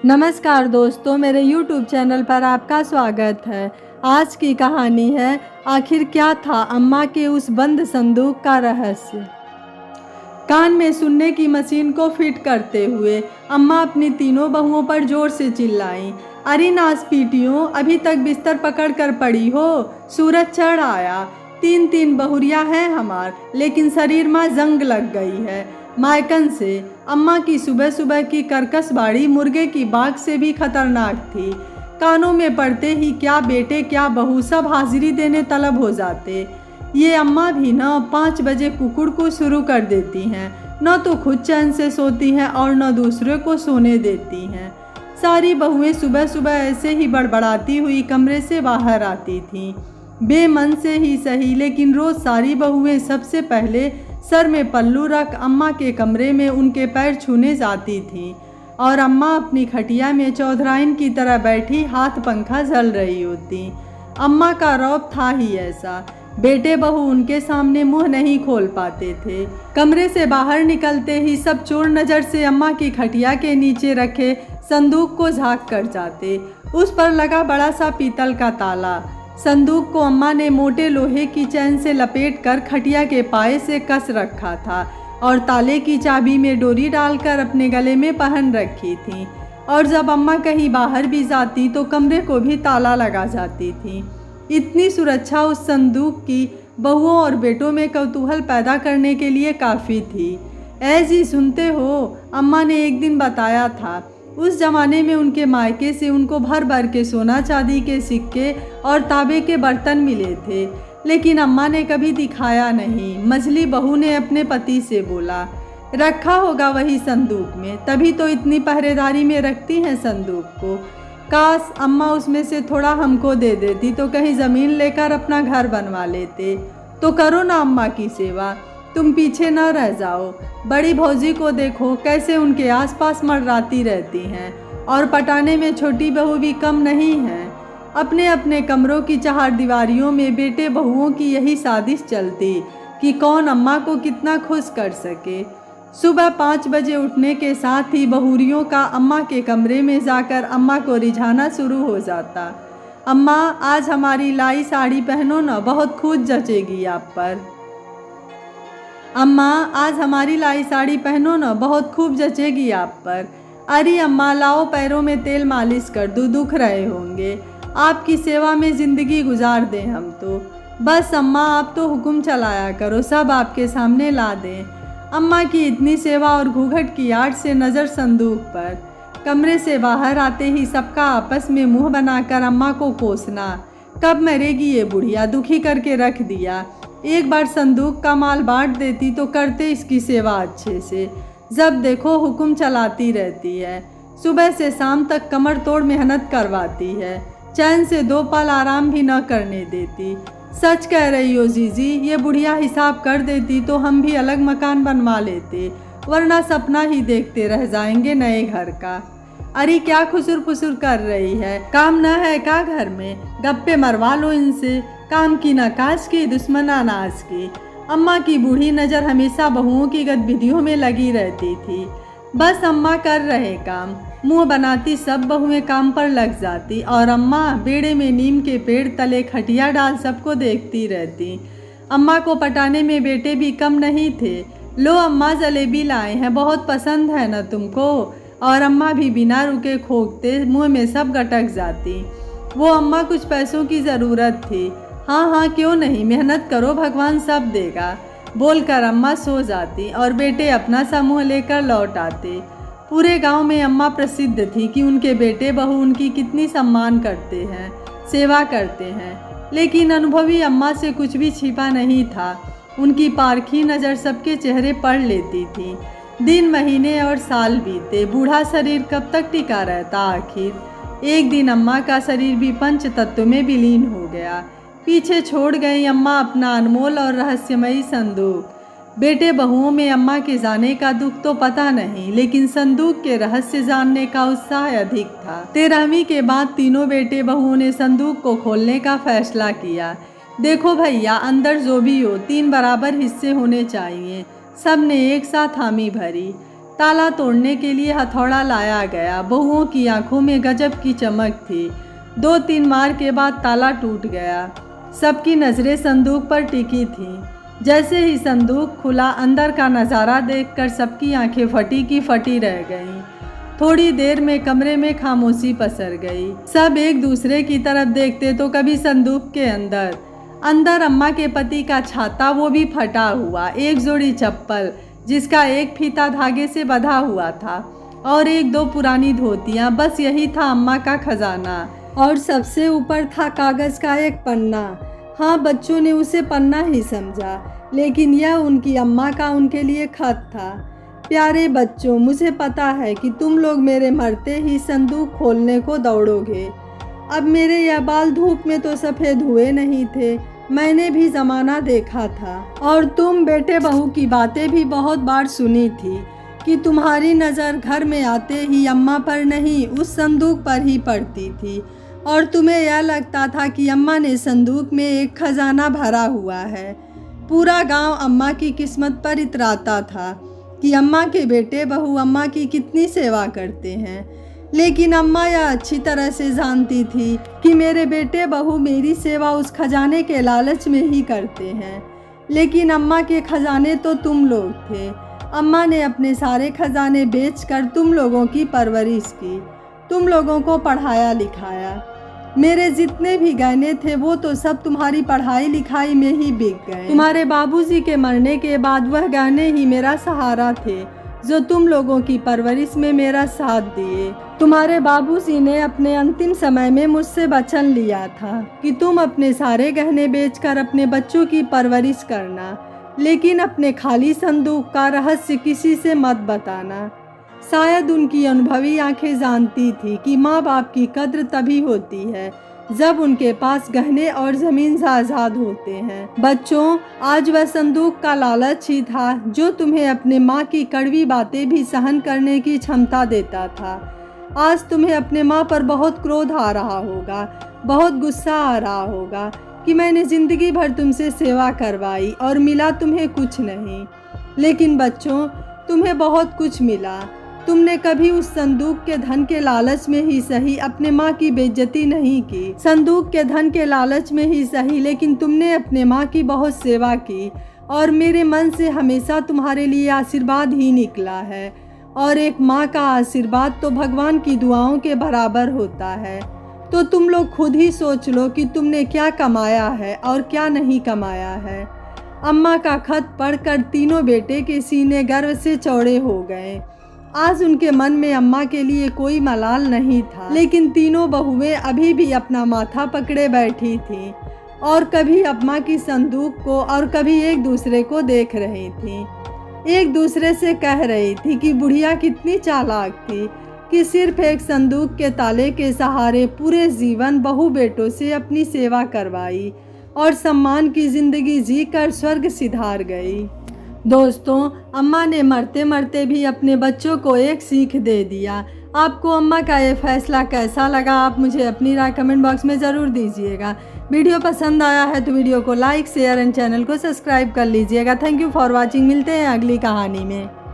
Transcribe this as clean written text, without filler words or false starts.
नमस्कार दोस्तों, मेरे YouTube चैनल पर आपका स्वागत है। आज की कहानी है आखिर क्या था अम्मा के उस बंद संदूक का रहस्य। कान में सुनने की मशीन को फिट करते हुए अम्मा अपनी तीनों बहुओं पर जोर से चिल्लाईं, अरे नासपीटियों, अभी तक बिस्तर पकड़ कर पड़ी हो? सूरज चढ़ आया। तीन बहुरिया हैं हमार, लेकिन शरीर में जंग लग गई है मायकन से। अम्मा की सुबह सुबह की कर्कश बाड़ी मुर्गे की बाग से भी खतरनाक थी। कानों में पड़ते ही क्या बेटे क्या बहू सब हाजिरी देने तलब हो जाते। ये अम्मा भी न 5 बजे कुकुड़ को शुरू कर देती हैं, न तो खुद चैन से सोती हैं और न दूसरे को सोने देती हैं। सारी बहुएं सुबह सुबह ऐसे ही बड़बड़ाती हुई कमरे से बाहर आती थीं, बेमन से ही सही, लेकिन रोज़ सारी बहुएं सबसे पहले सर में पल्लू रख अम्मा के कमरे में उनके पैर छूने जाती थीं और अम्मा अपनी खटिया में चौधराइन की तरह बैठी हाथ पंखा झल रही होती। अम्मा का रौब था ही ऐसा, बेटे बहू उनके सामने मुंह नहीं खोल पाते थे। कमरे से बाहर निकलते ही सब चोर नज़र से अम्मा की खटिया के नीचे रखे संदूक को झांक कर जाते। उस पर लगा बड़ा सा पीतल का ताला। संदूक को अम्मा ने मोटे लोहे की चैन से लपेट कर खटिया के पाए से कस रखा था और ताले की चाबी में डोरी डालकर अपने गले में पहन रखी थी। और जब अम्मा कहीं बाहर भी जाती तो कमरे को भी ताला लगा जाती थी। इतनी सुरक्षा उस संदूक की बहुओं और बेटों में कौतूहल पैदा करने के लिए काफ़ी थी। ऐसी सुनते हो, अम्मा ने एक दिन बताया था, उस ज़माने में उनके मायके से उनको भर भर के सोना चांदी के सिक्के और तांबे के बर्तन मिले थे, लेकिन अम्मा ने कभी दिखाया नहीं। मझली बहू ने अपने पति से बोला, रखा होगा वही संदूक में, तभी तो इतनी पहरेदारी में रखती हैं संदूक को। काश अम्मा उसमें से थोड़ा हमको दे देती तो कहीं ज़मीन लेकर अपना घर बनवा लेते। तो करो ना अम्मा की सेवा, तुम पीछे न रह जाओ। बड़ी भौजी को देखो कैसे उनके आसपास मंडराती रहती हैं, और पटाने में छोटी बहू भी कम नहीं हैं। अपने अपने कमरों की चहारदीवारियों में बेटे बहुओं की यही साजिश चलती कि कौन अम्मा को कितना खुश कर सके। सुबह 5 बजे उठने के साथ ही बहुरियों का अम्मा के कमरे में जाकर अम्मा को रिझाना शुरू हो जाता। अम्मा, आज हमारी लाई साड़ी पहनो ना, बहुत खूब जचेगी आप पर। अम्मा, आज हमारी लाई साड़ी पहनो ना, बहुत खूब जचेगी आप पर। अरे अम्मा, लाओ पैरों में तेल मालिश कर दूँ, दुख रहे होंगे। आपकी सेवा में ज़िंदगी गुजार दें हम तो। बस अम्मा, आप तो हुक्म चलाया करो, सब आपके सामने ला दें। अम्मा की इतनी सेवा और घूंघट की आड़ से नज़र संदूक पर। कमरे से बाहर आते ही सबका आपस में मुंह बनाकर अम्मा को कोसना, कब मरेगी ये बुढ़िया, दुखी करके रख दिया। एक बार संदूक का माल बांट देती तो करते इसकी सेवा अच्छे से। जब देखो हुक्म चलाती रहती है, सुबह से शाम तक कमर तोड़ मेहनत करवाती है, चैन से 2 पल आराम भी न करने देती। सच कह रही हो जीजी, ये बुढ़िया हिसाब कर देती तो हम भी अलग मकान बनवा लेते, वरना सपना ही देखते रह जाएंगे नए घर का। अरे क्या खुसुर फुसुर कर रही है, काम न है का घर में? गप्पे मरवा लो इनसे, काम की न काज की, दुश्मन अनाज की। अम्मा की बूढ़ी नज़र हमेशा बहुओं की गतिविधियों में लगी रहती थी। बस अम्मा कर रहे काम, मुंह बनाती सब बहुएं काम पर लग जाती और अम्मा बेड़े में नीम के पेड़ तले खटिया डाल सबको देखती रहती। अम्मा को पटाने में बेटे भी कम नहीं थे। लो अम्मा, जलेबी लाए हैं, बहुत पसंद है ना तुमको? और अम्मा भी बिना रुके खोखते मुँह में सब गटक जाती। वो अम्मा कुछ पैसों की ज़रूरत थी। हाँ हाँ, क्यों नहीं, मेहनत करो, भगवान सब देगा, बोलकर अम्मा सो जाती और बेटे अपना सा मुँह लेकर लौट आते। पूरे गांव में अम्मा प्रसिद्ध थी कि उनके बेटे बहू उनकी कितनी सम्मान करते हैं, सेवा करते हैं। लेकिन अनुभवी अम्मा से कुछ भी छिपा नहीं था। उनकी पारखी नज़र सबके चेहरे पढ़ लेती थी। दिन महीने और साल बीते, बूढ़ा शरीर कब तक टिका रहता आखिर। एक दिन अम्मा का शरीर भी पंच तत्व में विलीन हो गया। पीछे छोड़ गई अम्मा अपना अनमोल और रहस्यमयी संदूक। बेटे बहुओं में अम्मा के जाने का दुख तो पता नहीं, लेकिन संदूक के रहस्य जानने का उत्साह अधिक था। 13वीं के बाद तीनों बेटे बहुओं ने संदूक को खोलने का फैसला किया। देखो भैया, अंदर जो भी हो 3 बराबर हिस्से होने चाहिए। सब ने एक साथ हामी भरी। ताला तोड़ने के लिए हथौड़ा लाया गया। बहुओं की आंखों में गजब की चमक थी। 2-3 मार के बाद ताला टूट गया। सबकी नज़रें संदूक पर टिकी थीं। जैसे ही संदूक खुला, अंदर का नज़ारा देखकर सबकी आंखें फटी की फटी रह गईं। थोड़ी देर में कमरे में खामोशी पसर गई। सब एक दूसरे की तरफ देखते तो कभी संदूक के अंदर अम्मा के पति का छाता, वो भी फटा हुआ, एक जोड़ी चप्पल जिसका एक फीता धागे से बंधा हुआ था, और 1-2 पुरानी धोतियाँ। बस यही था अम्मा का खजाना। और सबसे ऊपर था कागज़ का एक पन्ना। हाँ, बच्चों ने उसे पन्ना ही समझा, लेकिन यह उनकी अम्मा का उनके लिए खत था। प्यारे बच्चों, मुझे पता है कि तुम लोग मेरे मरते ही संदूक खोलने को दौड़ोगे। अब मेरे यह बाल धूप में तो सफ़ेद हुए नहीं थे। मैंने भी ज़माना देखा था, और तुम बेटे बहू की बातें भी बहुत बार सुनी थी कि तुम्हारी नज़र घर में आते ही अम्मा पर नहीं, उस संदूक पर ही पड़ती थी, और तुम्हें यह लगता था कि अम्मा ने संदूक में एक खजाना भरा हुआ है। पूरा गांव अम्मा की किस्मत पर इतराता था कि अम्मा के बेटे बहू अम्मा की कितनी सेवा करते हैं। लेकिन अम्मा यह अच्छी तरह से जानती थी कि मेरे बेटे बहू मेरी सेवा उस खजाने के लालच में ही करते हैं। लेकिन अम्मा के खजाने तो तुम लोग थे। अम्मा ने अपने सारे खजाने बेचकर तुम लोगों की परवरिश की, तुम लोगों को पढ़ाया लिखाया। मेरे जितने भी गहने थे वो तो सब तुम्हारी पढ़ाई लिखाई में ही बिक गए। तुम्हारे बाबूजी के मरने के बाद वह गहने ही मेरा सहारा थे, जो तुम लोगों की परवरिश में मेरा साथ दिए। तुम्हारे बाबूजी ने अपने अंतिम समय में मुझसे वचन लिया था कि तुम अपने सारे गहने बेचकर अपने बच्चों की परवरिश करना, लेकिन अपने खाली संदूक का रहस्य किसी से मत बताना। शायद उनकी अनुभवी आंखें जानती थी कि माँ बाप की कद्र तभी होती है जब उनके पास गहने और ज़मीन आज़ाद होते हैं। बच्चों, आज वह संदूक का लालच ही था जो तुम्हें अपने माँ की कड़वी बातें भी सहन करने की क्षमता देता था। आज तुम्हें अपने माँ पर बहुत क्रोध आ रहा होगा, बहुत गुस्सा आ रहा होगा कि मैंने ज़िंदगी भर तुमसे सेवा करवाई और मिला तुम्हें कुछ नहीं। लेकिन बच्चों, तुम्हें बहुत कुछ मिला। तुमने कभी उस संदूक के धन के लालच में ही सही अपने माँ की बेइज्जती नहीं की। संदूक के धन के लालच में ही सही, लेकिन तुमने अपने माँ की बहुत सेवा की, और मेरे मन से हमेशा तुम्हारे लिए आशीर्वाद ही निकला है। और एक माँ का आशीर्वाद तो भगवान की दुआओं के बराबर होता है। तो तुम लोग खुद ही सोच लो कि तुमने क्या कमाया है और क्या नहीं कमाया है। अम्मा का खत पढ़कर तीनों बेटे के सीने गर्व से चौड़े हो गए। आज उनके मन में अम्मा के लिए कोई मलाल नहीं था, लेकिन तीनों बहुएं अभी भी अपना माथा पकड़े बैठी थीं, और कभी अम्मा की संदूक को और कभी एक दूसरे को देख रही थीं। एक दूसरे से कह रही थी कि बुढ़िया कितनी चालाक थी कि सिर्फ एक संदूक के ताले के सहारे पूरे जीवन बहू बेटों से अपनी सेवा करवाई और सम्मान की ज़िंदगी जीकर स्वर्ग सिधार गई। दोस्तों, अम्मा ने मरते मरते भी अपने बच्चों को एक सीख दे दिया। आपको अम्मा का ये फैसला कैसा लगा, आप मुझे अपनी राय कमेंट बॉक्स में ज़रूर दीजिएगा। वीडियो पसंद आया है तो वीडियो को लाइक, शेयर एंड चैनल को सब्सक्राइब कर लीजिएगा। Thank you for watching. मिलते हैं अगली कहानी में।